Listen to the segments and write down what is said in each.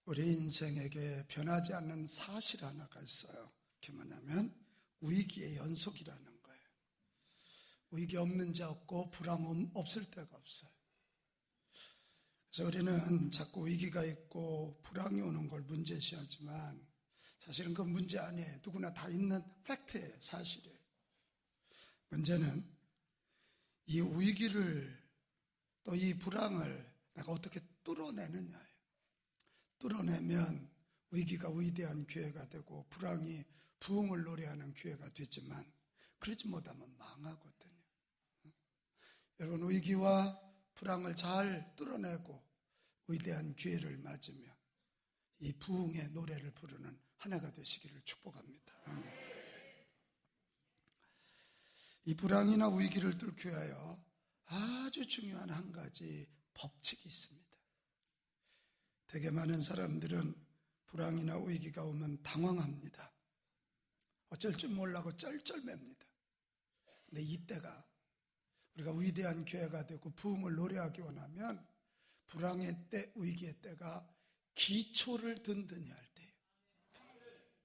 우리 인생에게 변하지 않는 사실 하나가 있어요. 그게 뭐냐면 위기의 연속이라는 거예요. 위기 없는 자 없고 불황 없을 때가 없어요. 그래서 우리는 자꾸 위기가 있고 불황이 오는 걸 문제시하지만 사실은 그건 문제 아니에요. 누구나 다 있는 팩트예요. 사실이에요. 문제는 이 위기를 또 이 불황을 내가 어떻게 뚫어내느냐예요. 뚫어내면 위기가 위대한 기회가 되고 불황이 부흥을 노래하는 기회가 되지만 그러지 못하면 망하거든요. 여러분, 위기와 불황을 잘 뚫어내고 위대한 기회를 맞으며 이 부흥의 노래를 부르는 한 해가 되시기를 축복합니다. 이 불황이나 위기를 뚫기 위하여 아주 중요한 한 가지 법칙이 있습니다. 되게 많은 사람들은 불황이나 위기가 오면 당황합니다. 어쩔 줄 몰라고 쩔쩔맵니다. 근데 이때가 우리가 위대한 기회가 되고 부흥을 노래하기 원하면 불황의 때, 위기의 때가 기초를 든든히 할 때예요.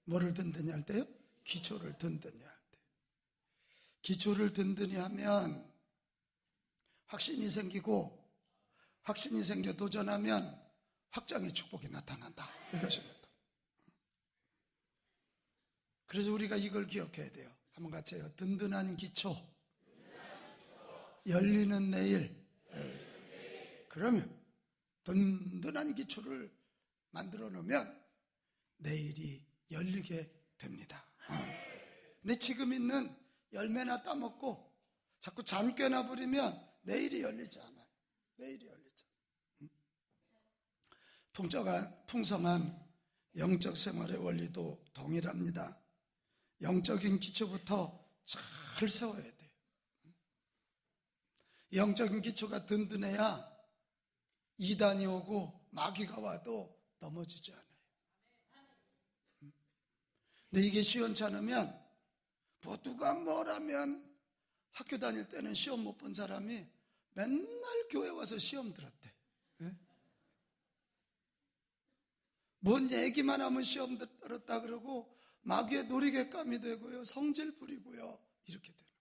뭐를 든든히 할 때요? 기초를 든든히 할 때. 기초를 든든히 하면 확신이 생기고, 확신이 생겨 도전하면 확장의 축복이 나타난다. 이것입니다. 그래서 우리가 이걸 기억해야 돼요. 한번 같이 해요. 든든한 기초. 열리는 내일. 그러면 든든한 기초를 만들어 놓으면 내일이 열리게 됩니다. 근데 지금 있는 열매나 따먹고 자꾸 잠 깨나 부리면 내일이 열리지 않아요. 내일이 열리지 않아요. 풍성한 영적 생활의 원리도 동일합니다. 영적인 기초부터 잘 세워야 돼요. 영적인 기초가 든든해야 이단이 오고 마귀가 와도 넘어지지 않아요. 근데 이게 시원치 않으면 누가 뭐라면 학교 다닐 때는 시험 못 본 사람이 맨날 교회 와서 시험 들었대. 뭔 얘기만 하면 시험 들었다 그러고 마귀의 놀이객감이 되고요. 성질 부리고요. 이렇게 되는 거예요.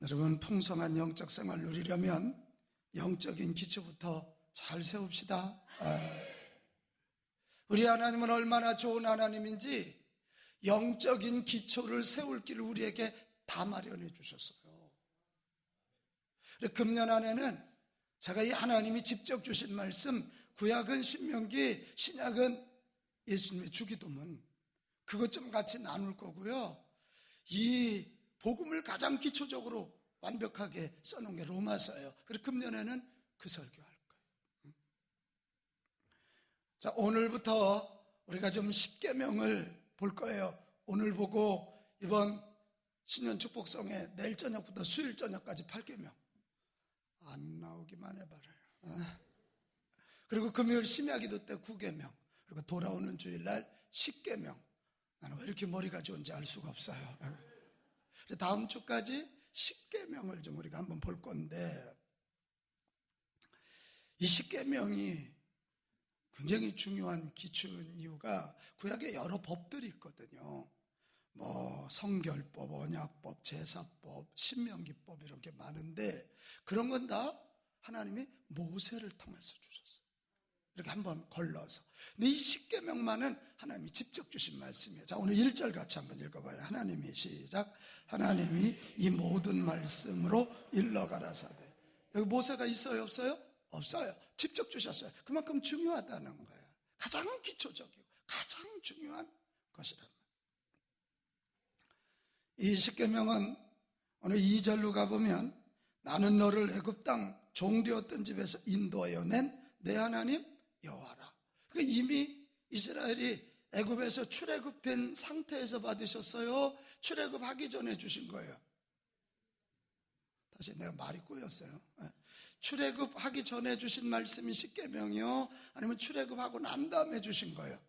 여러분, 풍성한 영적 생활을 누리려면 영적인 기초부터 잘 세웁시다. 우리 하나님은 얼마나 좋은 하나님인지 영적인 기초를 세울 길을 우리에게 다 마련해 주셨어요. 금년 안에는 제가 이 하나님이 직접 주신 말씀, 구약은 신명기, 신약은 예수님의 주기도문, 그것 좀 같이 나눌 거고요. 이 복음을 가장 기초적으로 완벽하게 써놓은 게 로마서예요. 그래서 금년에는 그 설교할 거예요. 자, 오늘부터 우리가 좀 십계명을 볼 거예요. 오늘 보고 이번 신년 축복성에 내일 저녁부터 수요일 저녁까지 8계명 안 나오기만 해봐라요. 그리고 금요일 심야기도 때 9계명, 그리고 돌아오는 주일날 10계명. 나는 왜 이렇게 머리가 좋은지 알 수가 없어요. 다음 주까지 10계명을 좀 우리가 한번 볼 건데, 이 10계명이 굉장히 중요한 기초인 이유가 구약에 여러 법들이 있거든요. 뭐 성결법, 언약법, 제사법, 신명기법 이런 게 많은데 그런 건 다 하나님이 모세를 통해서 주셨어요. 이렇게 한번 걸러서. 근데 이 10계명만은 하나님이 직접 주신 말씀이에요. 자, 오늘 1절 같이 한번 읽어봐요. 하나님이 시작. 하나님이 이 모든 말씀으로 일러가라사대. 여기 모세가 있어요, 없어요? 없어요. 직접 주셨어요. 그만큼 중요하다는 거예요. 가장 기초적이고 가장 중요한 것이란 말이에요. 이 10계명은 오늘 2절로 가보면 나는 너를 애굽 땅 종되었던 집에서 인도하여 낸 내 하나님 여호와라. 그러니까 이미 이스라엘이 애굽에서 출애굽된 상태에서 받으셨어요? 출애굽하기 전에 주신 거예요? 다시 내가 말이 꼬였어요. 출애굽하기 전에 주신 말씀이 10계명이요? 아니면 출애굽하고 난 다음에 주신 거예요?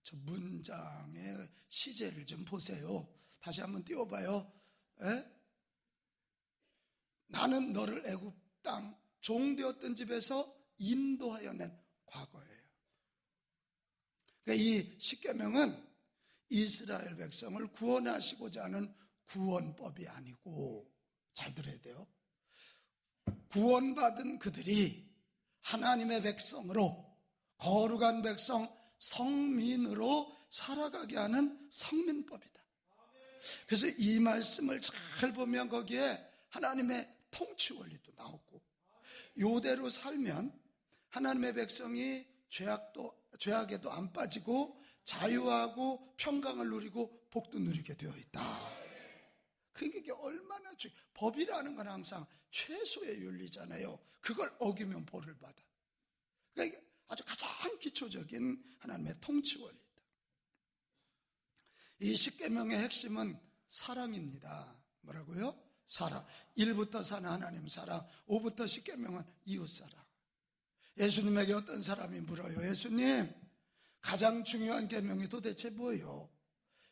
저 문장의 시제를 좀 보세요. 다시 한번 띄워봐요. 나는 너를 애굽 땅 종되었던 집에서 인도하여 낸 과거예요. 그러니까 이 십계명은 이스라엘 백성을 구원하시고자 하는 구원법이 아니고, 잘 들어야 돼요. 구원받은 그들이 하나님의 백성으로, 거룩한 백성, 성민으로 살아가게 하는 성민법이다. 그래서 이 말씀을 잘 보면 거기에 하나님의 통치 원리도 나오고, 요대로 살면 하나님의 백성이 죄악에도 안 빠지고 자유하고 평강을 누리고 복도 누리게 되어 있다. 그게 얼마나 법이라는 건 항상 최소의 윤리잖아요. 그걸 어기면 벌을 받아. 그러니까 아주 가장 기초적인 하나님의 통치 원리다. 이 십계명의 핵심은 사랑입니다. 뭐라고요? 사랑. 1부터 4는 하나님 사랑, 5부터 십계명은 이웃 사랑. 예수님에게 어떤 사람이 물어요. 예수님, 가장 중요한 계명이 도대체 뭐예요?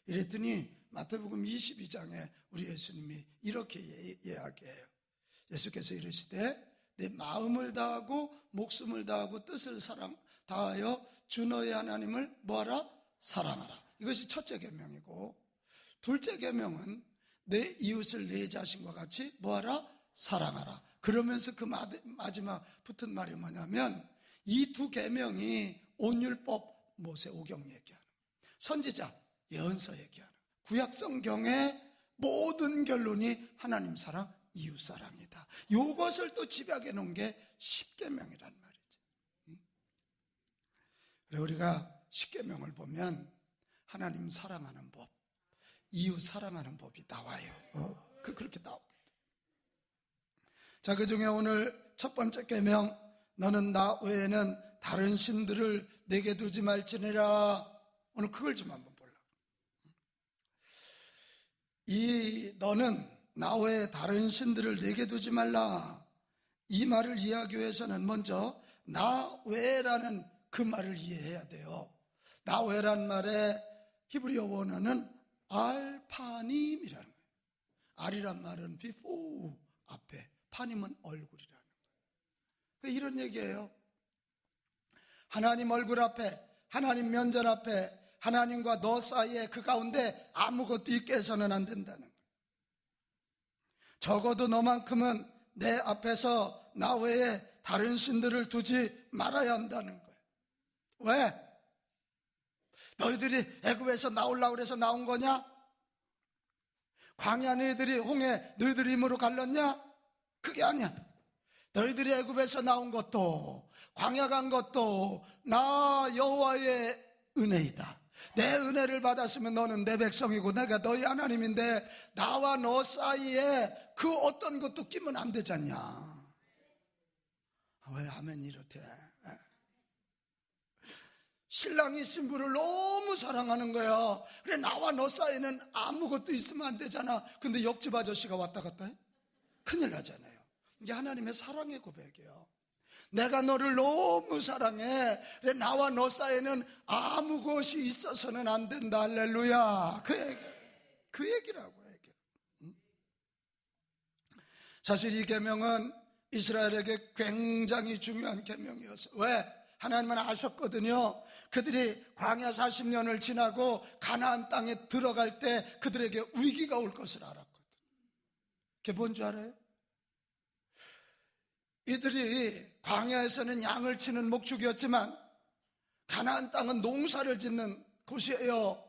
이랬더니 마태복음 22장에 우리 예수님이 이렇게 이야기해요. 예수께서 이르시되 내 마음을 다하고 목숨을 다하고 뜻을 다하여 주 너의 하나님을 뭐하라? 사랑하라. 이것이 첫째 계명이고, 둘째 계명은 내 이웃을 내 자신과 같이 뭐하라? 사랑하라. 그러면서 그 마지막 붙은 말이 뭐냐면, 이 두 계명이 온율법, 모세오경 얘기하는, 선지자 예언서 얘기하는, 구약 성경의 모든 결론이 하나님 사랑, 이웃 사랑이다. 이것을 또 집약해 놓은 게 십계명이란 말이죠. 그래서 우리가 십계명을 보면 하나님 사랑하는 법, 이웃 사랑하는 법이 나와요. 그렇게 나오거든요. 자, 그 중에 오늘 첫 번째 계명, 너는 나 외에는 다른 신들을 내게 두지 말지니라. 오늘 그걸 좀 한번 보려고. 이 너는 나 외에 다른 신들을 내게 두지 말라, 이 말을 이해하기 위해서는 먼저 나 외라는 그 말을 이해해야 돼요. 나 외란 말의 히브리어 원어는 알파님이라는 거예요. 알이란 말은 before, 앞에, 파님은 얼굴이라는 거예요. 그러니까 이런 얘기예요. 하나님 얼굴 앞에, 하나님 면전 앞에, 하나님과 너 사이에 그 가운데 아무것도 있게 해서는 안 된다는 거예요. 적어도 너만큼은 내 앞에서 나 외에 다른 신들을 두지 말아야 한다는 거예요. 왜? 너희들이 애굽에서 나오려고 해서 나온 거냐? 광야 너희들이 홍해 너희들이 힘으로 갈랐냐? 그게 아니야. 너희들이 애굽에서 나온 것도 광야 간 것도 나 여호와의 은혜이다. 내 은혜를 받았으면 너는 내 백성이고 내가 너희 하나님인데, 나와 너 사이에 그 어떤 것도 끼면 안 되잖냐. 왜 아멘 이렇대? 신랑이 신부를 너무 사랑하는 거야. 그래, 나와 너 사이에는 아무것도 있으면 안 되잖아. 근데 옆집 아저씨가 왔다 갔다 해? 큰일 나잖아요. 이게 하나님의 사랑의 고백이에요. 내가 너를 너무 사랑해. 그래, 나와 너 사이에는 아무 것이 있어서는 안 된다. 할렐루야. 그 얘기라고 얘기. 사실 이 계명은 이스라엘에게 굉장히 중요한 계명이었어요. 왜? 하나님은 아셨거든요. 그들이 광야 40년을 지나고 가나안 땅에 들어갈 때 그들에게 위기가 올 것을 알았거든. 그게 뭔 줄 알아요? 이들이 광야에서는 양을 치는 목축이었지만 가나안 땅은 농사를 짓는 곳이에요.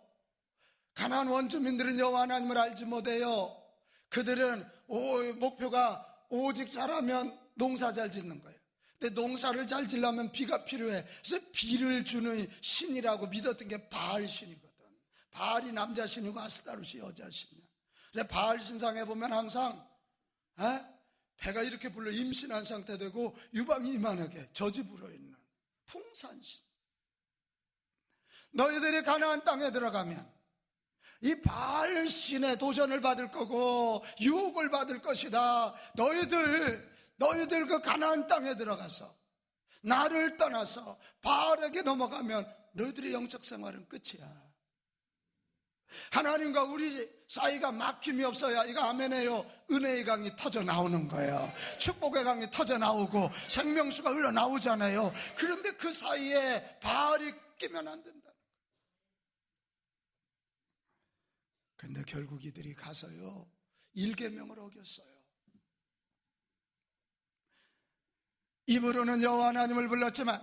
가나안 원주민들은 여호와 하나님을 알지 못해요. 그들은 목표가 오직 잘하면 농사 잘 짓는 거예요. 근데 농사를 잘 지려면 비가 필요해. 그래서 비를 주는 신이라고 믿었던 게 바알 신이거든. 바알이 남자 신이고 아스타롯이 여자 신이야. 근데 바알 신상에 보면 항상 배가 이렇게 불러 임신한 상태 되고 유방이 이만하게 젖이 불어있는 풍산신. 너희들이 가나안 땅에 들어가면 이 바알 신의 도전을 받을 거고 유혹을 받을 것이다. 너희들 그 가나안 땅에 들어가서 나를 떠나서 바알에게 넘어가면 너희들의 영적 생활은 끝이야. 하나님과 우리 사이가 막힘이 없어야, 이거 아멘해요, 은혜의 강이 터져 나오는 거예요. 축복의 강이 터져 나오고 생명수가 흘러나오잖아요. 그런데 그 사이에 바알이 끼면 안 된다. 그런데 결국 이들이 가서요, 일계명을 어겼어요. 입으로는 여호와 하나님을 불렀지만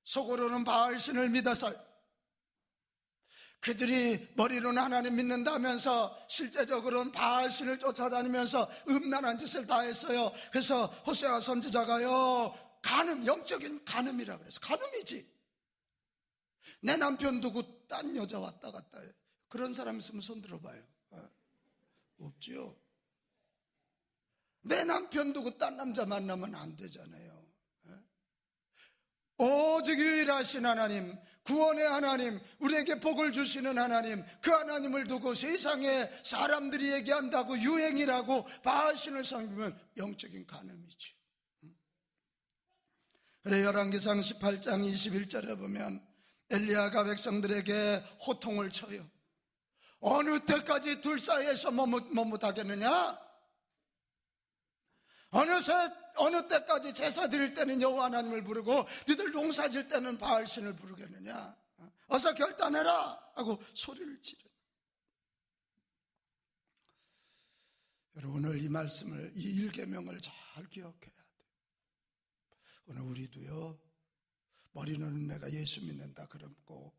속으로는 바알신을 믿어서, 그들이 머리로는 하나님 믿는다면서 실제적으로는 바알신을 쫓아다니면서 음란한 짓을 다 했어요. 그래서 호세아 선지자가요, 간음, 영적인 간음이라 그래서, 간음이지. 내 남편 두고 딴 여자 왔다 갔다 해. 그런 사람 있으면 손 들어봐요. 없지요. 내 남편 두고 딴 남자 만나면 안 되잖아요. 오직 유일하신 하나님, 구원의 하나님, 우리에게 복을 주시는 하나님, 그 하나님을 두고 세상에 사람들이 얘기한다고 유행이라고 바알신을 섬기면 영적인 간음이지. 그래, 열왕기상 18장 21절에 보면 엘리야가 백성들에게 호통을 쳐요. 어느 때까지 둘 사이에서 머뭇하겠느냐? 어느 때까지 제사 드릴 때는 여호와 하나님을 부르고 너희들 농사 질 때는 바알신을 부르겠느냐? 어서 결단해라 하고 소리를 지르. 여러분, 오늘 이 말씀을, 이 일계명을 잘 기억해야 돼요. 오늘 우리도요, 머리는 내가 예수 믿는다 그러고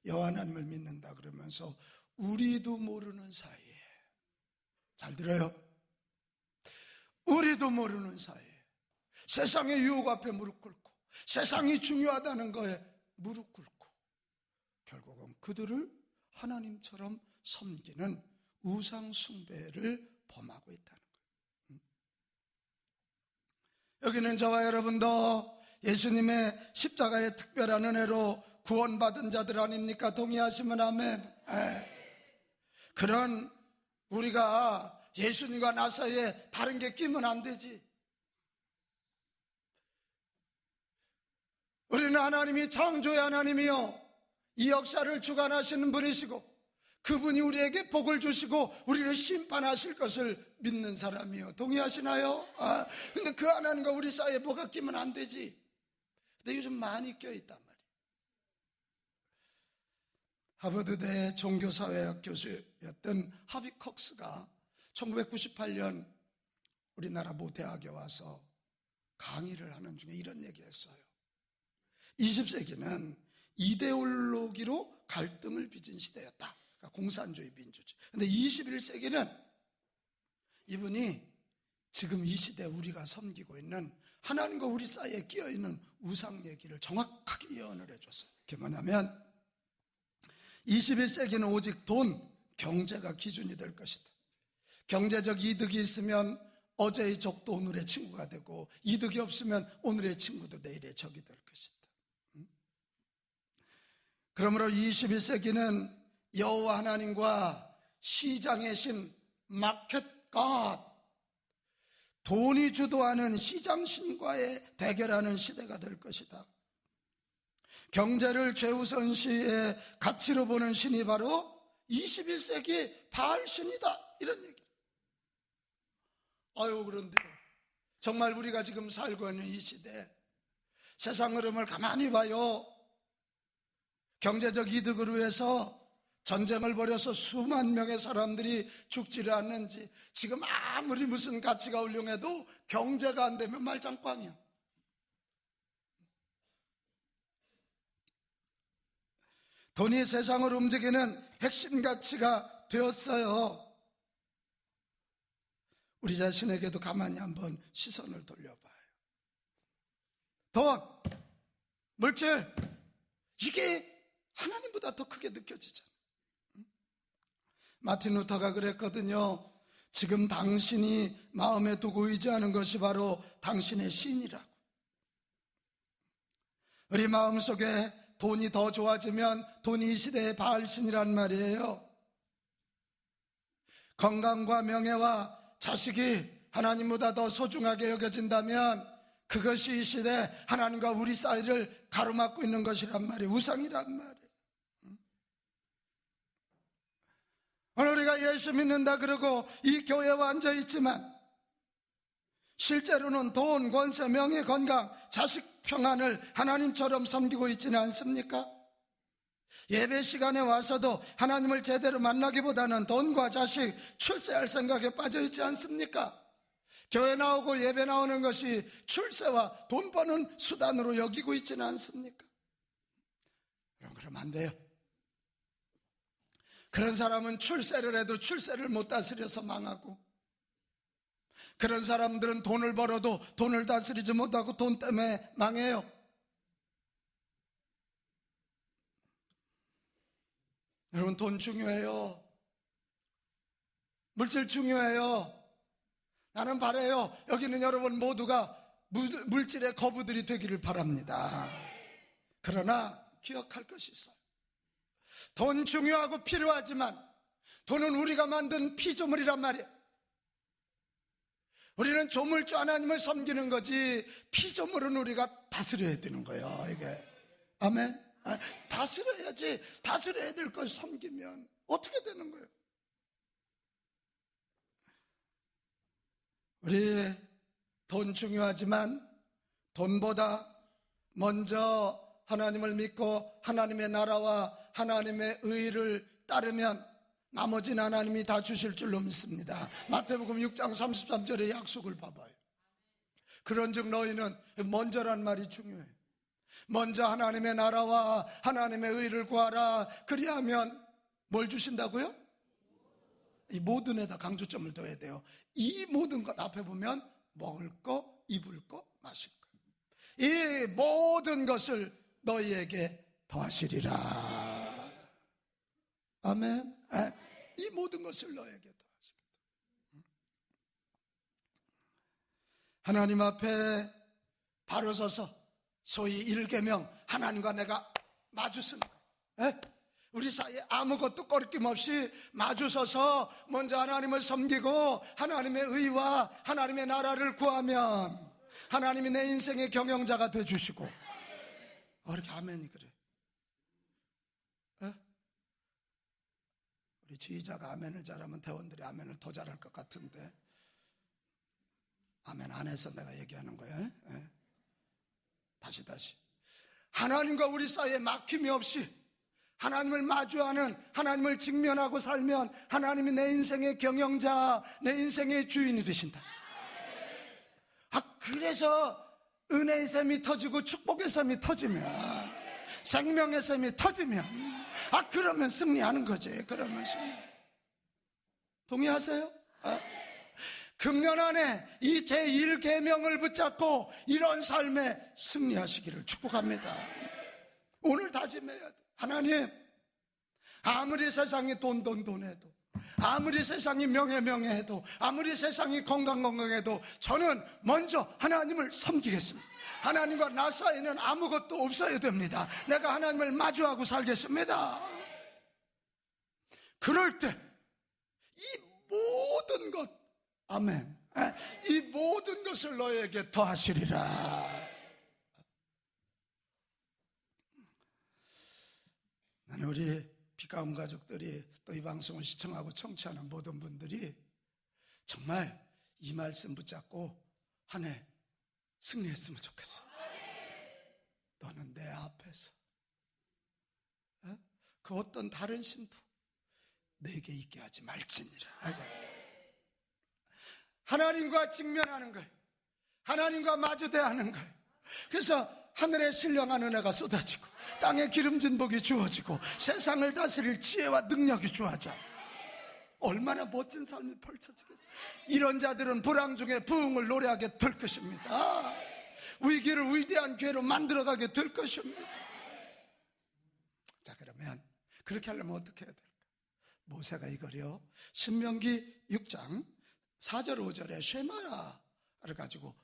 여호와 하나님을 믿는다 그러면서 우리도 모르는 사이에, 잘 들어요? 우리도 모르는 사이에 세상의 유혹 앞에 무릎 꿇고 세상이 중요하다는 거에 무릎 꿇고 결국은 그들을 하나님처럼 섬기는 우상 숭배를 범하고 있다는 거예요. 여기는 저와 여러분도 예수님의 십자가의 특별한 은혜로 구원받은 자들 아닙니까? 동의하시면 아멘. 그런 우리가 예수님과 나 사이에 다른 게 끼면 안 되지. 우리는 하나님이 창조의 하나님이요, 이 역사를 주관하시는 분이시고 그분이 우리에게 복을 주시고 우리를 심판하실 것을 믿는 사람이요. 동의하시나요? 근데 그 하나님과 우리 사이에 뭐가 끼면 안 되지. 근데 요즘 많이 껴있단 말이에요. 하버드대 종교사회학 교수였던 하비 콕스가 1998년 우리나라 모 대학에 와서 강의를 하는 중에 이런 얘기했어요. 20세기는 이데올로기로 갈등을 빚은 시대였다. 그러니까 공산주의 민주주의. 근데 21세기는 이분이 지금 이 시대 우리가 섬기고 있는 하나님과 우리 사이에 끼어있는 우상 얘기를 정확하게 예언을 해줬어요. 그게 뭐냐면 21세기는 오직 돈, 경제가 기준이 될 것이다. 경제적 이득이 있으면 어제의 적도 오늘의 친구가 되고 이득이 없으면 오늘의 친구도 내일의 적이 될 것이다. 그러므로 21세기는 여호와 하나님과 시장의 신 마켓 갓, 돈이 주도하는 시장신과의 대결하는 시대가 될 것이다. 경제를 최우선시의 가치로 보는 신이 바로 21세기 바알신이다, 이런 얘기. 그런데 정말 우리가 지금 살고 있는 이 시대 세상 흐름을 가만히 봐요. 경제적 이득을 위해서 전쟁을 벌여서 수만 명의 사람들이 죽지를 않는지, 지금 아무리 무슨 가치가 훌륭해도 경제가 안 되면 말짱꽝이야. 돈이 세상을 움직이는 핵심 가치가 되었어요. 우리 자신에게도 가만히 한번 시선을 돌려봐요. 돈, 물질, 이게 하나님보다 더 크게 느껴지잖아요. 마틴 루터가 그랬거든요. 지금 당신이 마음에 두고 의지하는 것이 바로 당신의 신이라고. 우리 마음속에 돈이 더 좋아지면 돈이 이 시대의 바알신이란 말이에요. 건강과 명예와 자식이 하나님보다 더 소중하게 여겨진다면 그것이 이 시대 하나님과 우리 사이를 가로막고 있는 것이란 말이에요. 우상이란 말이에요. 오늘 우리가 예수 믿는다 그러고 이 교회에 앉아 있지만 실제로는 돈, 권세, 명예, 건강, 자식 평안을 하나님처럼 섬기고 있지는 않습니까? 예배 시간에 와서도 하나님을 제대로 만나기보다는 돈과 자식, 출세할 생각에 빠져 있지 않습니까? 교회 나오고 예배 나오는 것이 출세와 돈 버는 수단으로 여기고 있지는 않습니까? 그러면 안 돼요. 그런 사람은 출세를 해도 출세를 못 다스려서 망하고, 그런 사람들은 돈을 벌어도 돈을 다스리지 못하고 돈 때문에 망해요. 여러분, 돈 중요해요. 물질 중요해요. 나는 바라요, 여기 있는 여러분 모두가 물질의 거부들이 되기를 바랍니다. 그러나 기억할 것이 있어요. 돈 중요하고 필요하지만 돈은 우리가 만든 피조물이란 말이에요. 우리는 조물주 하나님을 섬기는 거지 피조물은 우리가 다스려야 되는 거예요. 이게 아멘. 다스려야지. 다스려야 될 걸 섬기면 어떻게 되는 거예요? 우리 돈 중요하지만 돈보다 먼저 하나님을 믿고 하나님의 나라와 하나님의 의를 따르면 나머지는 하나님이 다 주실 줄로 믿습니다. 마태복음 6장 33절의 약속을 봐봐요. 그런즉 너희는, 먼저란 말이 중요해요. 먼저 하나님의 나라와 하나님의 의를 구하라. 그리하면 뭘 주신다고요? 이 모든에다 강조점을 둬야 돼요. 이 모든 것 앞에 보면 먹을 거, 입을 거, 마실 거, 이 모든 것을 너희에게 더하시리라. 아멘. 이 모든 것을 너희에게 더하시리라. 하나님 앞에 바로 서서 소위 1계명, 하나님과 내가 마주서는 거예요. 우리 사이에 아무것도 꺼리낌 없이 마주서서 먼저 하나님을 섬기고 하나님의 의와 하나님의 나라를 구하면 하나님이 내 인생의 경영자가 되어주시고. 이렇게 아멘이 그래. 우리 지휘자가 아멘을 잘하면 대원들이 아멘을 더 잘할 것 같은데, 아멘 안 해서 내가 얘기하는 거예요. 다시 하나님과 우리 사이에 막힘이 없이 하나님을 마주하는, 하나님을 직면하고 살면 하나님이 내 인생의 경영자, 내 인생의 주인이 되신다. 그래서 은혜의 샘이 터지고 축복의 샘이 터지면, 생명의 샘이 터지면, 그러면 승리하는 거지. 그러면 승리. 동의하세요? 금년 안에 이 제1계명을 붙잡고 이런 삶에 승리하시기를 축복합니다. 오늘 다짐해야 돼. 하나님, 아무리 세상이 돈 해도, 아무리 세상이 명예 해도, 아무리 세상이 건강해도 저는 먼저 하나님을 섬기겠습니다. 하나님과 나 사이에는 아무것도 없어야 됩니다. 내가 하나님을 마주하고 살겠습니다. 그럴 때 이 모든 것, 아멘, 이 모든 것을 너에게 더하시리라. 나는 우리 빛가운 가족들이 또 이 방송을 시청하고 청취하는 모든 분들이 정말 이 말씀 붙잡고 한 해 승리했으면 좋겠어. 너는 내 앞에서 그 어떤 다른 신도 내게 있게 하지 말지니라. 하나님과 직면하는 거예요. 하나님과 마주대하는 거예요. 그래서 하늘에 신령한 은혜가 쏟아지고 땅에 기름진 복이 주어지고 세상을 다스릴 지혜와 능력이 주어져. 얼마나 멋진 삶이 펼쳐지겠어요. 이런 자들은 불황 중에 부흥을 노래하게 될 것입니다. 위기를 위대한 기회로 만들어가게 될 것입니다. 자, 그러면 그렇게 하려면 어떻게 해야 될까? 모세가 이거요, 신명기 6장 4절 5절에 쉐마라를 가지고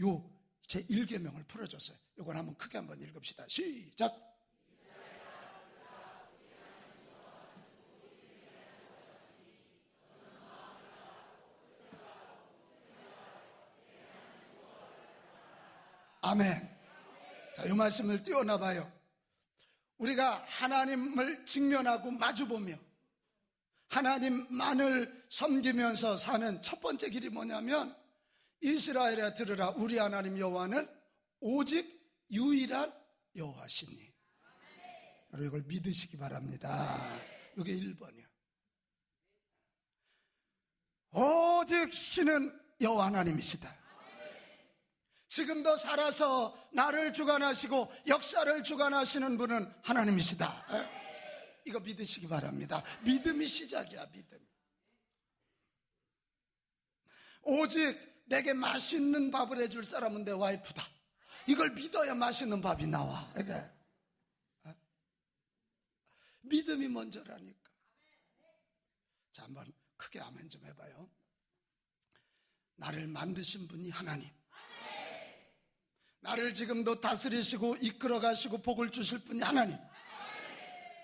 요 제1계명을 풀어줬어요. 이건 한번 크게 한번 읽읍시다. 시작. 아멘. 자, 이 말씀을 띄워놔봐요. 우리가 하나님을 직면하고 마주보며 하나님만을 섬기면서 사는 첫 번째 길이 뭐냐면, 이스라엘에 들으라, 우리 하나님 여호와는 오직 유일한 여호와시니. 여러분 이걸 믿으시기 바랍니다. 이게 1번이요. 오직 신은 여호와 하나님이시다. 지금도 살아서 나를 주관하시고 역사를 주관하시는 분은 하나님이시다. 이거 믿으시기 바랍니다. 믿음이 시작이야, 믿음. 오직 내게 맛있는 밥을 해줄 사람은 내 와이프다. 이걸 믿어야 맛있는 밥이 나와. 이게 믿음이 먼저라니까. 자, 한번 크게 아멘 좀 해봐요. 나를 만드신 분이 하나님, 나를 지금도 다스리시고 이끌어 가시고 복을 주실 분이 하나님,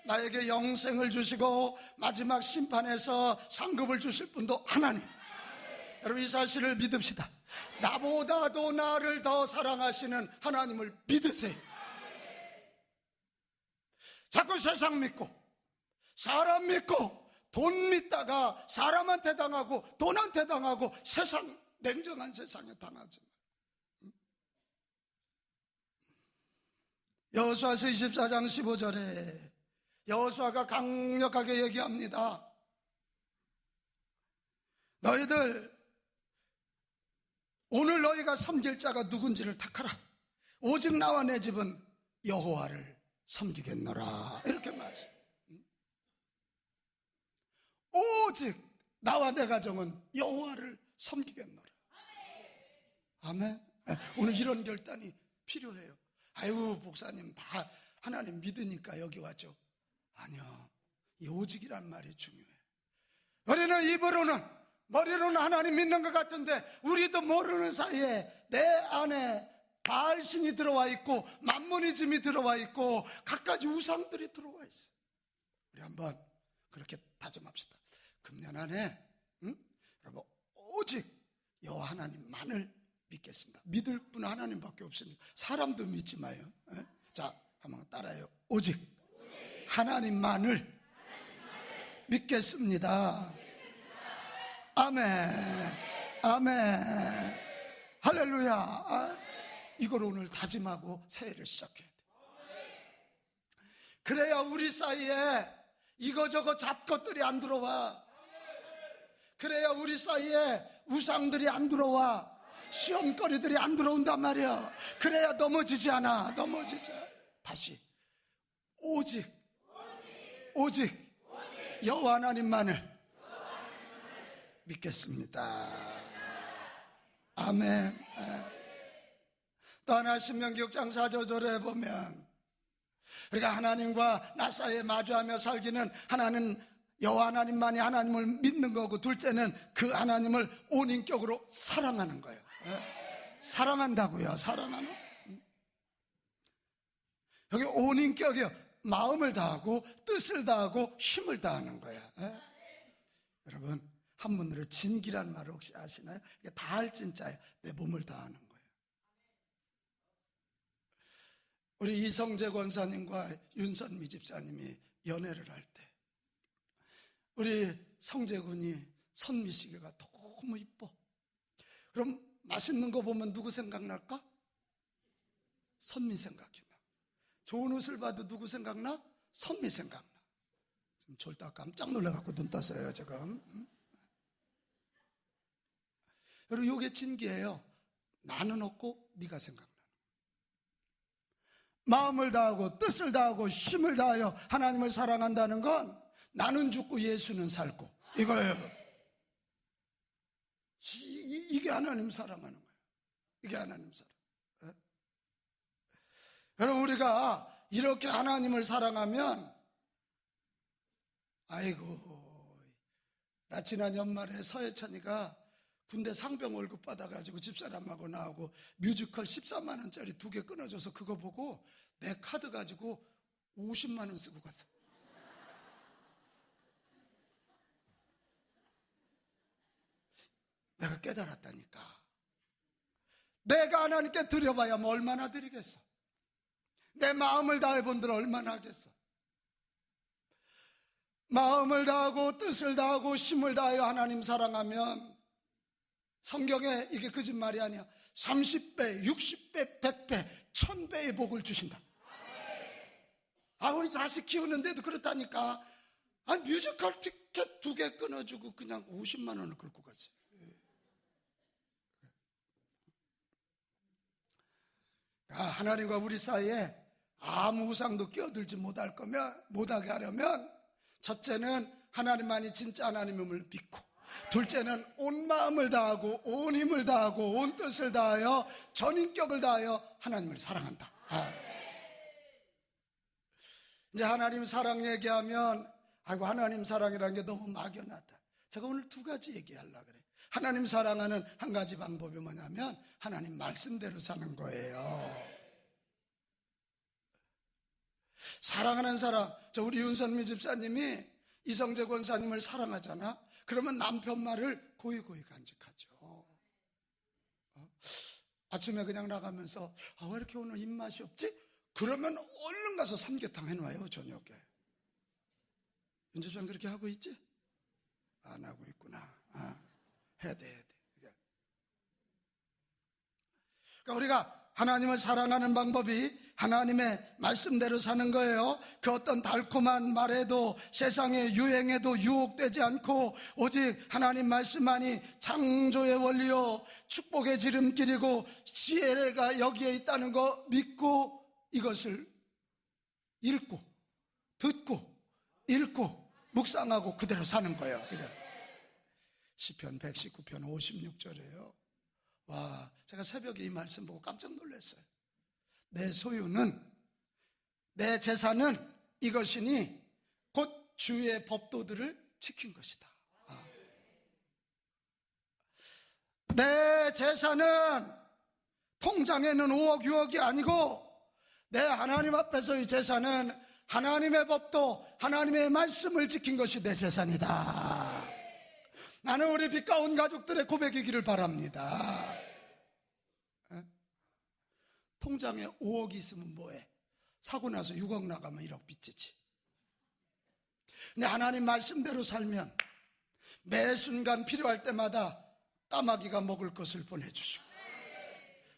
나에게 영생을 주시고 마지막 심판에서 상급을 주실 분도 하나님. 여러분 이 사실을 믿읍시다. 나보다도 나를 더 사랑하시는 하나님을 믿으세요. 자꾸 세상 믿고 사람 믿고 돈 믿다가 사람한테 당하고 돈한테 당하고 세상, 냉정한 세상에 당하지 마. 여호수아서 24장 15절에 여호수아가 강력하게 얘기합니다. 너희들 오늘 너희가 섬길 자가 누군지를 택하라. 오직 나와 내 집은 여호와를 섬기겠노라. 이렇게 말씀. 오직 나와 내 가정은 여호와를 섬기겠노라. 아멘. 오늘 이런 결단이 필요해요. 아유, 목사님 다 하나님 믿으니까 여기 왔죠. 아니요, 이 오직이란 말이 중요해. 우리는 입으로는, 머리로는 하나님 믿는 것 같은데 우리도 모르는 사이에 내 안에 바알신이 들어와 있고 만모니즘이 들어와 있고 갖가지 우상들이 들어와 있어. 우리 한번 그렇게 다짐합시다. 금년 안에 여러분 오직 여호와 하나님만을 믿겠습니다. 믿을 분은 하나님밖에 없으니까 사람도 믿지 마요. 자, 한번 따라해요. 오직 하나님만을 믿겠습니다. 아멘. 아멘. 할렐루야. 이걸 오늘 다짐하고 새해를 시작해야 돼. 그래야 우리 사이에 이거저거 잡것들이 안 들어와. 그래야 우리 사이에 우상들이 안 들어와. 시험거리들이 안 들어온단 말이야. 그래야 넘어지지 않아. 넘어지지. 다시 오직 여호와 하나님만을 믿겠습니다. 아멘. 또 하나 신명기 6장 4절에 보면 우리가 하나님과 나 사이에 마주하며 살기는 하나님, 여호와 하나님만이 하나님을 믿는 거고, 둘째는 그 하나님을 온 인격으로 사랑하는 거예요. 사랑한다고요. 사랑하는. 여기 온 인격이요. 마음을 다하고 뜻을 다하고 힘을 다하는 거야. 여러분 한문으로 진기란 말을 혹시 아시나요? 이게 다할 진짜예요. 내 몸을 다하는 거예요. 우리 이성재 권사님과 윤선미 집사님이 연애를 할 때 우리 성재군이 선미씨가 너무 이뻐. 그럼 맛있는 거 보면 누구 생각날까? 선미 생각이 나. 좋은 옷을 봐도 누구 생각나? 선미 생각나. 지금 졸다 깜짝 놀라갖고 눈 떴어요 지금. 여러분 이게 진기예요. 나는 없고 네가 생각나. 마음을 다하고 뜻을 다하고 힘을 다하여 하나님을 사랑한다는 건 나는 죽고 예수는 살고 이거예요. 이게 하나님 사랑하는 거예요. 이게 하나님 사랑. 여러분 우리가 이렇게 하나님을 사랑하면, 아이고, 나 지난 연말에 서해찬이가 군대 상병 월급 받아가지고 집사람하고 나하고 뮤지컬 14만 원짜리 2개 끊어줘서 그거 보고 내 카드 가지고 50만 원 쓰고 갔어. 내가 깨달았다니까. 내가 하나님께 드려봐야 뭐 얼마나 드리겠어. 내 마음을 다해 본들 얼마나 하겠어. 마음을 다하고 뜻을 다하고 힘을 다하여 하나님 사랑하면 성경에 이게 거짓말이 아니야. 30배, 60배, 100배, 1000배의 복을 주신다. 우리 자식 키우는데도 그렇다니까. 뮤지컬 티켓 2개 끊어주고 그냥 50만 원을 긁고 가지. 하나님과 우리 사이에 아무 우상도 끼어들지 못하게 하려면, 첫째는 하나님만이 진짜 하나님임을 믿고, 둘째는 온 마음을 다하고 온 힘을 다하고 온 뜻을 다하여 전인격을 다하여 하나님을 사랑한다. 이제 하나님 사랑 얘기하면 하나님 사랑이라는 게 너무 막연하다. 제가 오늘 2가지 얘기하려고 그래요. 하나님 사랑하는 한 가지 방법이 뭐냐면 하나님 말씀대로 사는 거예요. 사랑하는 사람, 우리 윤선미 집사님이 이성재 권사님을 사랑하잖아. 그러면 남편 말을 고이고이 간직하죠. 아침에 그냥 나가면서 왜 이렇게 오늘 입맛이 없지? 그러면 얼른 가서 삼계탕 해놔요, 저녁에. 윤 집사님 그렇게 하고 있지? 안 하고 있구나. 해야 돼. 그러니까 우리가 하나님을 사랑하는 방법이 하나님의 말씀대로 사는 거예요. 그 어떤 달콤한 말에도 세상의 유행에도 유혹되지 않고 오직 하나님 말씀만이 창조의 원리요 축복의 지름길이고 지혜가 여기에 있다는 거 믿고 이것을 읽고 듣고 읽고 묵상하고 그대로 사는 거예요. 시편 119편 56절이에요. 제가 새벽에 이 말씀 보고 깜짝 놀랐어요. 내 소유는, 내 재산은 이것이니 곧 주의 법도들을 지킨 것이다. 내 재산은 통장에는 5억 6억이 아니고 내 하나님 앞에서의 재산은 하나님의 법도 하나님의 말씀을 지킨 것이 내 재산이다. 나는 우리 빛가운 가족들의 고백이기를 바랍니다. 통장에 5억이 있으면 뭐해? 사고 나서 6억 나가면 1억 빚지지. 근데 하나님 말씀대로 살면 매 순간 필요할 때마다 까마귀가 먹을 것을 보내주시고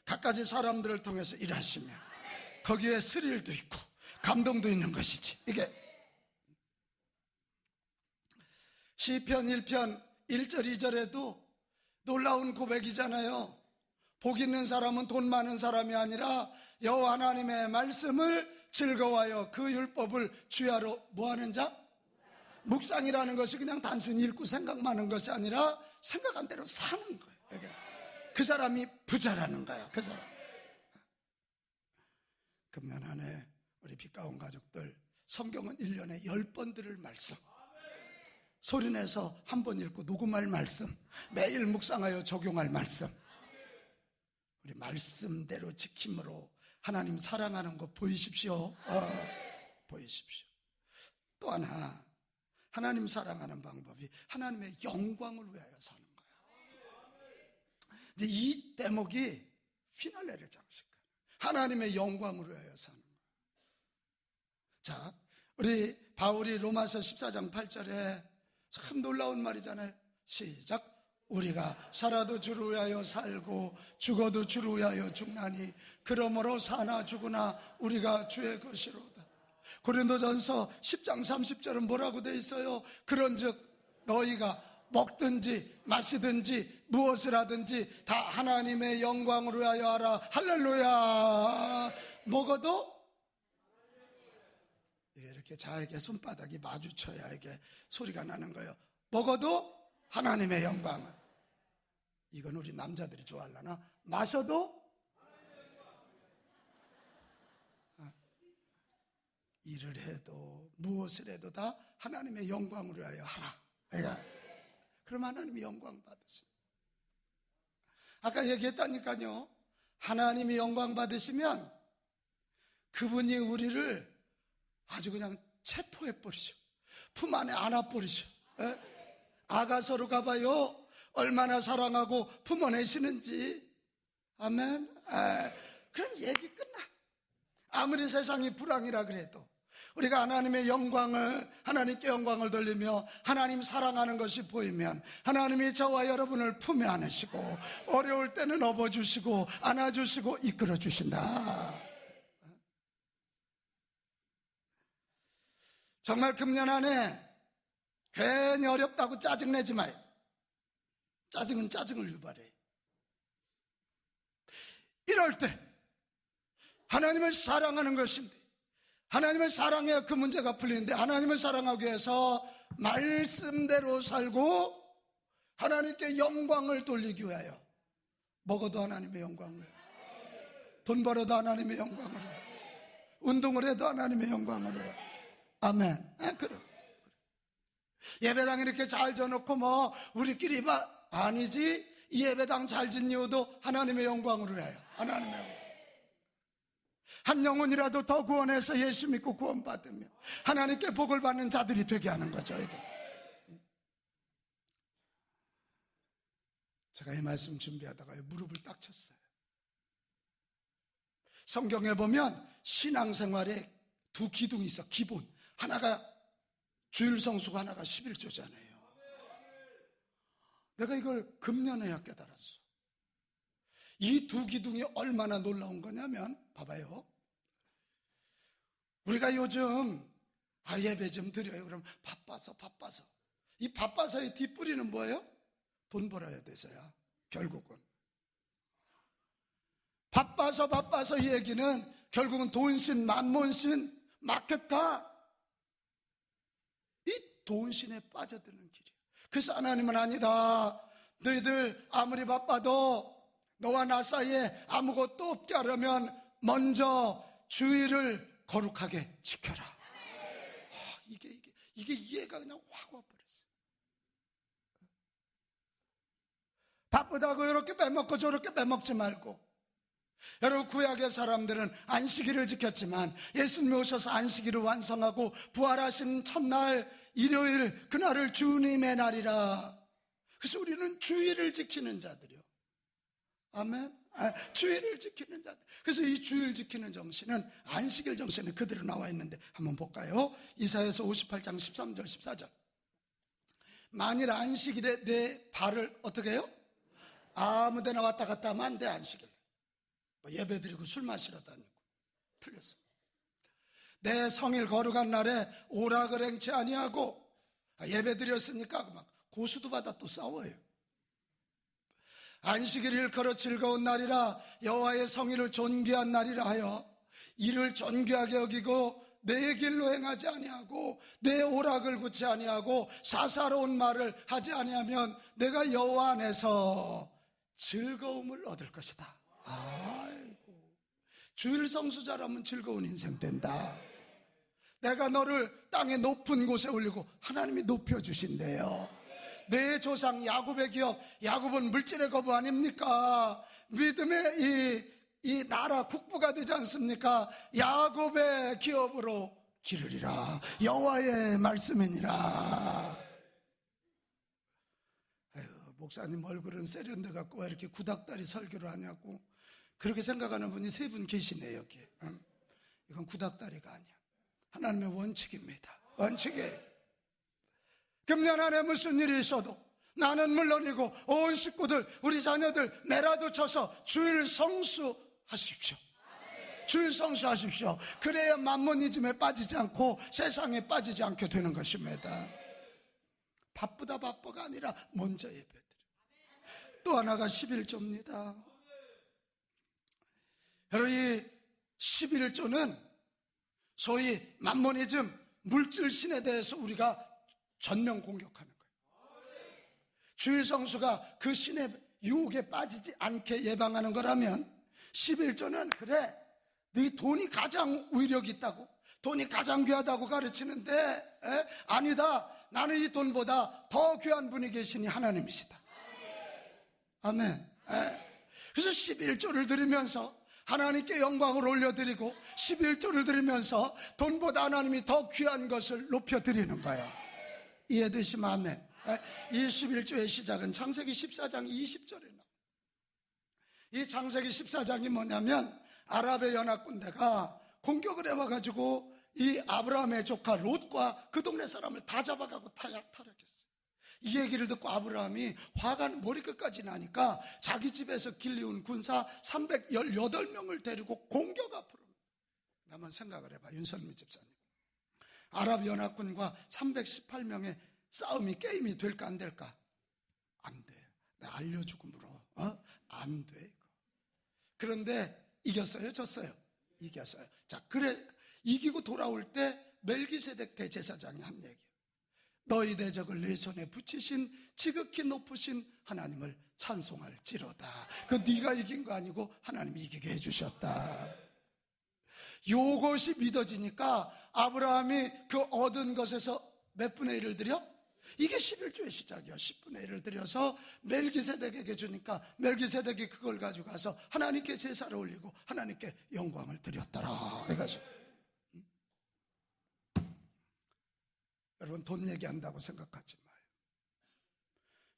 갖가지 사람들을 통해서 일하시며 거기에 스릴도 있고 감동도 있는 것이지. 이게 시편 1편 1절 2절에도 놀라운 고백이잖아요. 복 있는 사람은 돈 많은 사람이 아니라 여호와 하나님의 말씀을 즐거워하여 그 율법을 주야로 뭐하는 자? 묵상이라는 것이 그냥 단순히 읽고 생각만 것이 아니라 생각한 대로 사는 거예요. 그 사람이 부자라는 거야. 그 사람. 금년 한 해 우리 빛가운 가족들 성경은 1년에 10번 들을 말씀, 소리내서 한 번 읽고 녹음할 말씀, 매일 묵상하여 적용할 말씀, 우리 말씀대로 지킴으로 하나님 사랑하는 거 보이십시오. 보이십시오. 또 하나, 하나님 사랑하는 방법이 하나님의 영광을 위하여 사는 거예요. 이제 이 대목이 피날레를 장식하는 하나님의 영광을 위하여 사는 거예요. 자, 우리 바울이 로마서 14장 8절에 참 놀라운 말이잖아요. 시작. 우리가 살아도 주를 위하여 살고 죽어도 주를 위하여 죽나니 그러므로 사나 죽으나 우리가 주의 것이로다. 고린도전서 10장 30절은 뭐라고 돼 있어요? 그런즉 너희가 먹든지 마시든지 무엇을 하든지 다 하나님의 영광을 위하여 하라. 할렐루야. 먹어도 이렇게 잘게 손바닥이 마주쳐야 이게 소리가 나는 거예요. 먹어도 하나님의 영광을. 이건 우리 남자들이 좋아하려나? 마셔도 일을 해도 무엇을 해도 다 하나님의 영광을 위하여 하라. 그럼 하나님이 영광 받으신다. 아까 얘기했다니까요. 하나님이 영광 받으시면 그분이 우리를 아주 그냥 체포해버리죠. 품 안에 안아버리죠. 아가서로 가봐요. 얼마나 사랑하고 품어내시는지. 아멘. 그럼 얘기 끝나. 아무리 세상이 불황이라 그래도 우리가 하나님께 영광을 돌리며 하나님 사랑하는 것이 보이면 하나님이 저와 여러분을 품에 안으시고 어려울 때는 업어주시고 안아주시고 이끌어주신다. 정말 금년 안에 괜히 어렵다고 짜증내지 마요. 짜증은 짜증을 유발해. 이럴 때 하나님을 사랑하는 것인데, 하나님을 사랑해야 그 문제가 풀리는데, 하나님을 사랑하기 위해서 말씀대로 살고 하나님께 영광을 돌리기 위하여 먹어도 하나님의 영광을, 돈 벌어도 하나님의 영광으로, 운동을 해도 하나님의 영광으로. 아멘. 그럼 예배당 이렇게 잘 져놓고 우리끼리 아니지. 이 예배당 잘 짓는 이유도 하나님의 영광으로 해요. 하나님의 영광. 한 영혼이라도 더 구원해서 예수 믿고 구원받으며 하나님께 복을 받는 자들이 되게 하는 거죠. 제가 이 말씀 준비하다가 무릎을 딱 쳤어요. 성경에 보면 신앙생활에 두 기둥이 있어. 기본 하나가 주일 성수고 하나가 11조잖아요. 내가 이걸 금년에야 깨달았어. 이 두 기둥이 얼마나 놀라운 거냐면, 봐봐요. 우리가 요즘 예배 좀 드려요. 그럼 바빠서. 이 바빠서의 뒷뿌리는 뭐예요? 돈 벌어야 돼서야. 결국은 바빠서 이 얘기는 결국은 돈신, 만몬신, 마켓가, 이 돈신에 빠져드는 길이에요. 그래서 하나님은 아니다. 너희들 아무리 바빠도 너와 나 사이에 아무것도 없게 하려면 먼저 주의를 거룩하게 지켜라. 이게 이해가 그냥 확 와버렸어요. 바쁘다고 이렇게 빼먹고 저렇게 빼먹지 말고. 여러분, 구약의 사람들은 안식일을 지켰지만 예수님이 오셔서 안식일을 완성하고 부활하신 첫날 일요일, 그날을 주님의 날이라. 그래서 우리는 주일을 지키는 자들이요. 아멘. 주일을 지키는 자들. 그래서 이 주일 지키는 정신은 안식일 정신에 그대로 나와 있는데 한번 볼까요? 이사야서 58장 13절 14절. 만일 안식일에 내 발을 어떻게 해요? 아무 데나 왔다 갔다 하면 안 돼. 안식일 예배 드리고 술 마시러 다니고. 틀렸어. 내 성일 거룩한 날에 오락을 행치 아니하고, 예배 드렸으니까 막 고수도 받아 또 싸워요. 안식일 일컬어 즐거운 날이라 여호와의 성일을 존귀한 날이라 하여 이를 존귀하게 여기고 내 길로 행하지 아니하고 내 오락을 굳지 아니하고 사사로운 말을 하지 아니하면 내가 여호와 안에서 즐거움을 얻을 것이다. 아이고, 주일 성수자라면 즐거운 인생 된다. 내가 너를 땅의 높은 곳에 올리고 하나님이 높여주신대요. 내 조상 야곱의 기업, 야곱은 물질의 거부 아닙니까? 믿음의 이 나라 국부가 되지 않습니까? 야곱의 기업으로 기르리라. 여호와의 말씀이니라. 아유, 목사님 얼굴은 세련돼 갖고 왜 이렇게 구닥다리 설교를 하냐고 그렇게 생각하는 분이 세 분 계시네요. 여기. 이건 구닥다리가 아니야. 하나님의 원칙입니다. 원칙이에요. 금년 안에 무슨 일이 있어도 나는 물론이고 온 식구들, 우리 자녀들 매라도 쳐서 주일 성수하십시오. 주일 성수하십시오. 그래야 만모니즘에 빠지지 않고 세상에 빠지지 않게 되는 것입니다. 바쁘다가 아니라 먼저 예배드려. 또 하나가 11조입니다. 여러분, 이 11조는 소위 만모니즘, 물질신에 대해서 우리가 전면 공격하는 거예요. 주일 성수가 그 신의 유혹에 빠지지 않게 예방하는 거라면 11조는 그래, 네 돈이 가장 위력이 있다고, 돈이 가장 귀하다고 가르치는데 아니다, 나는 이 돈보다 더 귀한 분이 계시니 하나님이시다. 아멘. 그래서 11조를 드리면서 하나님께 영광을 올려드리고 11조를 드리면서 돈보다 하나님이 더 귀한 것을 높여드리는 거예요. 이해되시면 아멘. 이 11조의 시작은 창세기 14장 20절에 나옵니다. 이 창세기 14장이 뭐냐면 아랍의 연합군대가 공격을 해와가지고 이 아브라함의 조카 롯과 그 동네 사람을 다 잡아가고 타락했어요. 이 얘기를 듣고 아브라함이 화가 머리끝까지 나니까 자기 집에서 길리운 군사 318명을 데리고 공격 앞으로. 나만 생각을 해봐, 윤선미 집사님. 아랍연합군과 318명의 싸움이 게임이 될까 안 될까? 안 돼. 내가 알려주고 물어. 안 돼. 그런데 이겼어요? 졌어요? 이겼어요. 자, 그래 이기고 돌아올 때 멜기세덱 대제사장이 한 얘기예요. 너희 대적을 내 손에 붙이신 지극히 높으신 하나님을 찬송할지로다. 그 네가 이긴 거 아니고 하나님이 이기게 해주셨다. 요것이 믿어지니까 아브라함이 그 얻은 것에서 몇 분의 1을 드려? 이게 11조의 시작이야. 10분의 1을 드려서 멜기세덱에게 주니까 멜기세덱이 그걸 가지고 가서 하나님께 제사를 올리고 하나님께 영광을 드렸더라. 해가지고 여러분, 돈 얘기한다고 생각하지 마요.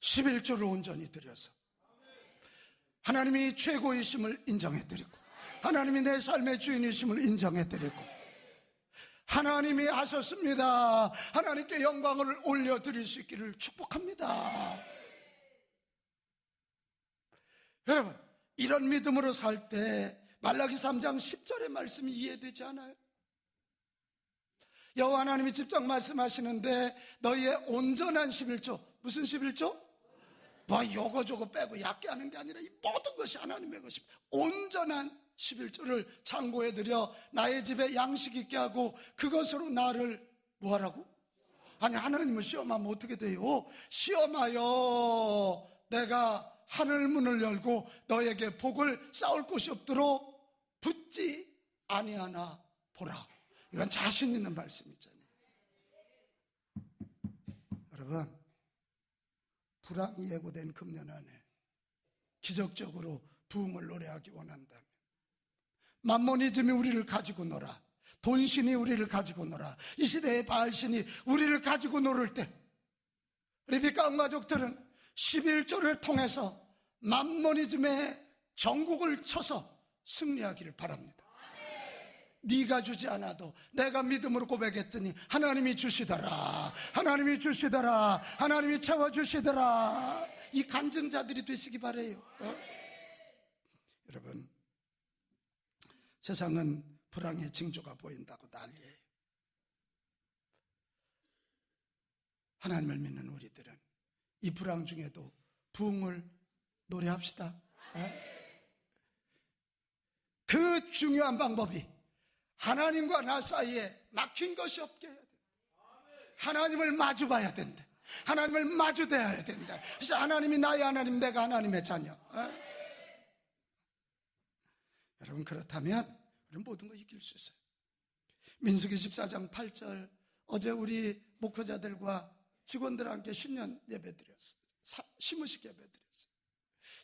11조를 온전히 드려서 하나님이 최고이심을 인정해드리고 하나님이 내 삶의 주인이심을 인정해드리고 하나님이 하셨습니다. 하나님께 영광을 올려드릴 수 있기를 축복합니다. 여러분, 이런 믿음으로 살 때 말라기 3장 10절의 말씀이 이해되지 않아요? 여호와 하나님이 직접 말씀하시는데 너희의 온전한 11조, 무슨 11조? 뭐 요거저거 빼고 얕게 하는 게 아니라 이 모든 것이 하나님의 것입니다. 온전한 11조를 창고에 들여 나의 집에 양식 있게 하고 그것으로 나를 뭐하라고? 아니, 하나님을 시험하면 어떻게 돼요? 시험하여 내가 하늘문을 열고 너에게 복을 쌓을 곳이 없도록 붙지 아니하나 보라. 이건 자신 있는 말씀이잖아요. 여러분, 불황이 예고된 금년 안에 기적적으로 부흥을 노래하기 원한다면 만모니즘이 우리를 가지고 놀아, 돈신이 우리를 가지고 놀아, 이 시대의 바알신이 우리를 가지고 놀을 때 리비카 온 가족들은 11조를 통해서 만모니즘의 전국을 쳐서 승리하기를 바랍니다. 네가 주지 않아도 내가 믿음으로 고백했더니 하나님이 주시더라, 하나님이 주시더라, 하나님이 채워주시더라. 이 간증자들이 되시기 바라요. 여러분, 세상은 불황의 징조가 보인다고 난리예요. 하나님을 믿는 우리들은 이 불황 중에도 부흥을 노래합시다. 그 중요한 방법이 하나님과 나 사이에 막힌 것이 없게 해야 된다. 하나님을 마주 봐야 된다. 하나님을 마주대해야 된다. 그래서 하나님이 나의 하나님, 내가 하나님의 자녀. 여러분, 그렇다면 우리는 모든 거 이길 수 있어요. 민수기 14장 8절, 어제 우리 목회자들과 직원들과 함께 신년 예배 드렸어요. 시무식 예배 드렸어요.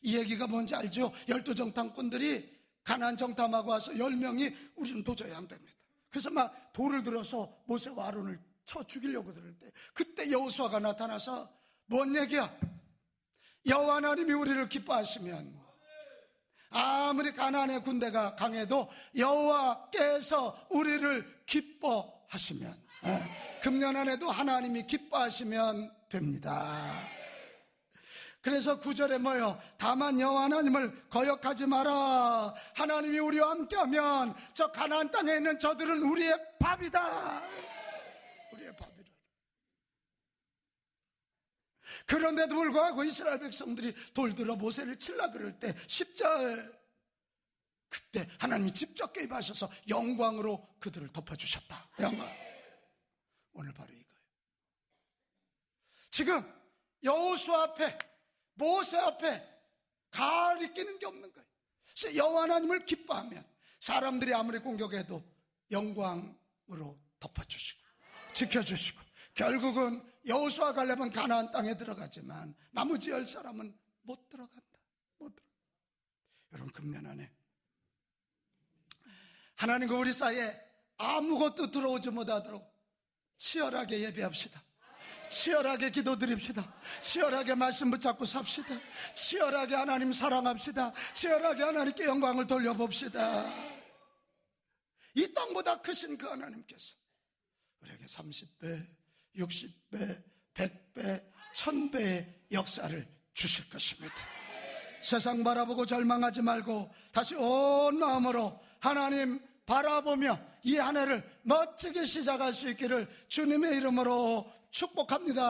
이 얘기가 뭔지 알죠? 12정탐꾼들이 가나안 정탐하고 와서 10명이 우리는 도저히 안 됩니다. 그래서 막 돌을 들어서 모세와 아론을 쳐 죽이려고 들을 때 그때 여호수아가 나타나서 뭔 얘기야? 여호와 하나님이 우리를 기뻐하시면 아무리 가나안의 군대가 강해도 여호와께서 우리를 기뻐하시면, 금년 안에도 하나님이 기뻐하시면 됩니다. 그래서 9절에 뭐요? 다만 여호와 하나님을 거역하지 마라. 하나님이 우리와 함께하면 저 가나안 땅에 있는 저들은 우리의 밥이다. 우리의 밥이다. 그런데도 불구하고 이스라엘 백성들이 돌들어 모세를 칠라 그럴 때 10절, 그때 하나님이 직접 개입하셔서 영광으로 그들을 덮어주셨다. 영광. 오늘 바로 이거예요. 지금 여호수아 앞에, 모세 앞에 가리끼는 게 없는 거예요. 여호와 하나님을 기뻐하면 사람들이 아무리 공격해도 영광으로 덮어주시고 지켜주시고, 결국은 여호수아 갈렙은 가나안 땅에 들어가지만 나머지 10사람은 못 들어간다. 못 들어간다. 여러분, 금년 안에 하나님과 우리 사이에 아무것도 들어오지 못하도록 치열하게 예배합시다. 치열하게 기도드립시다. 치열하게 말씀 붙잡고 삽시다. 치열하게 하나님 사랑합시다. 치열하게 하나님께 영광을 돌려봅시다. 이 땅보다 크신 그 하나님께서 우리에게 30배, 60배, 100배, 1000배의 역사를 주실 것입니다. 세상 바라보고 절망하지 말고 다시 온 마음으로 하나님 바라보며 이 한 해를 멋지게 시작할 수 있기를 주님의 이름으로 축복합니다.